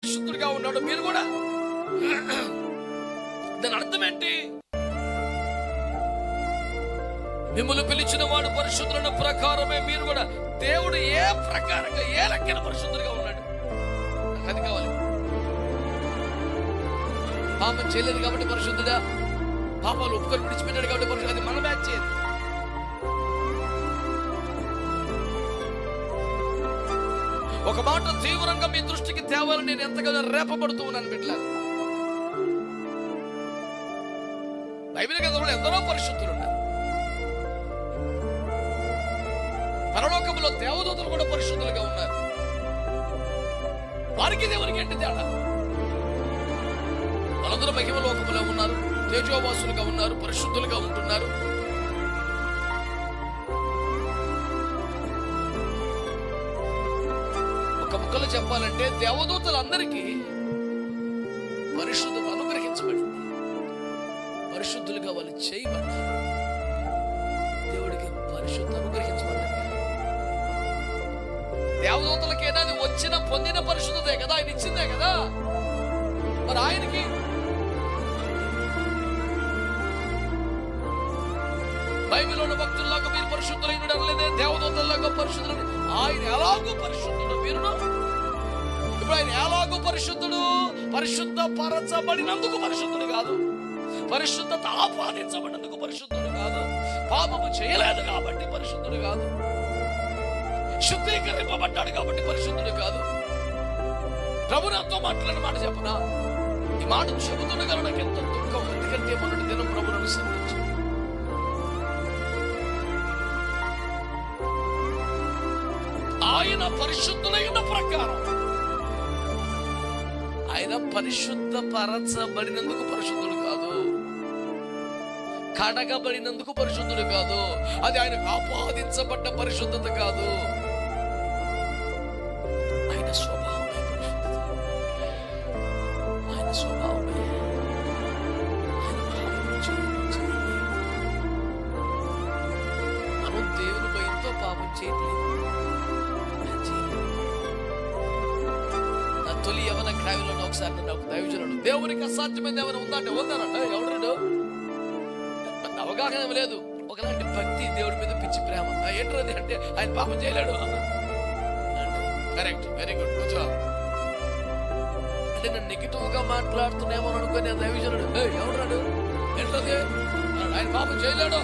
పరిశుద్ధుడిగా ఉన్నాడు మీరు కూడా. దాని అర్థం ఏంటి? మిమ్మల్ని పిలిచిన వాడు పరిశుద్ధుల ప్రకారమే మీరు కూడా. దేవుడు ఏ ప్రకారంగా ఏ లెక్కన పరిశుద్ధుడిగా ఉన్నాడు, అది కావాలి. పాపం చేయలేదు కాబట్టి పరిశుద్ధుడా, పాపాలు ఒప్పుకొని విడిచిపెట్టాడు కాబట్టి పరిశుద్ధుడు, అది మన బ్యాచ్ చేయదు. ఒక మాట తీవ్రంగా మీ దృష్టికి తేవాలని నేను ఎంతగానో రేపబడుతూ ఉన్నాను బిడ్డలారా. బైబిల్ గ్రంథంలో ఎందరో పరిశుద్ధులు ఉన్నారు. పరలోకంలో దేవదూతలు కూడా పరిశుద్ధులుగా ఉన్నారు. వారికి దేవునికి ఏంటి తేడా? వాళ్ళందరూ మహిమ లోకములో ఉన్నారు, తేజోవాసులుగా ఉన్నారు, పరిశుద్ధులుగా ఉంటున్నారు. ఒక ముక్కలో చెప్పాలంటే దేవదూతలందరికీ పరిశుద్ధత అనుగ్రహించబడింది. పరిశుద్ధులుగా వాళ్ళు చేయబడ్డారు. దేవుడికి పరిశుద్ధ అనుగ్రహించబడ్డారు. దేవదూతలకైనా అది వచ్చిన పొందిన పరిశుద్ధతే కదా, ఆయన ఇచ్చిందే కదా. మరి ఆయనకి బైబిల్ ఉన్న భక్తుల్లాగా మీరు పరిశుద్ధులైన అనలేదే, దేవదూతల్లాగా పరిశుద్ధులు. ఆయన ఎలాగో పరిశుద్ధుడు, మీరును ఇప్పుడు ఆయన ఎలాగో పరిశుద్ధుడు. పరిశుద్ధ పరచబడినందుకు పరిశుద్ధుడు కాదు, పరిశుద్ధత ఆపాదించబడినందుకు పరిశుద్ధుడు కాదు, పాపము చేయలేదు కాబట్టి పరిశుద్ధుడు కాదు, శుద్ధీకరింపబడ్డాడు కాబట్టి పరిశుద్ధుడు కాదు. ప్రభు నాతో మాట్లాడిన మాట చెప్పనా? ఈ మాట చెబుతుండగా నాకు ఎంతో దుఃఖం. ఎందుకంటే మొన్నటి దినం ప్రభువును సంధించు. ఆయన పరిశుద్ధులైన ప్రకారం, ఆయన పరిశుద్ధ పరచబడినందుకు పరిశుద్ధుడు కాదు, కడగబడినందుకు పరిశుద్ధుడు కాదు, అది ఆయనకు ఆపాదించబడ్డ పరిశుద్ధత కాదు. ఆయన స్వభావమే పరిశుద్ధత, ఆయన స్వభావమే. మనం దేవుని భయంతో పాపం చేయట్లేదు. నా తొలి యవన క్రావిలో ఒకసారి నన్ను ఒక దైవజనుడు, దేవునికి అసాధ్యమైంది ఏమైనా ఉందంటే ఉందనంట. ఎవడు అవగాహన లేదు, ఒకలాంటి భక్తి, దేవుడి మీద పిచ్చి ప్రేమ. ఏంటది అంటే ఆయన పాపం చేయలేడు. కరెక్ట్, వెరీ గుడ్, కూర్చో అంటే నేను నెగిటివ్ గా మాట్లాడుతున్నామో అనుకుని దైవజనుడు, ఎవడు ఏంటది ఆయన పాపం చేయలేడు.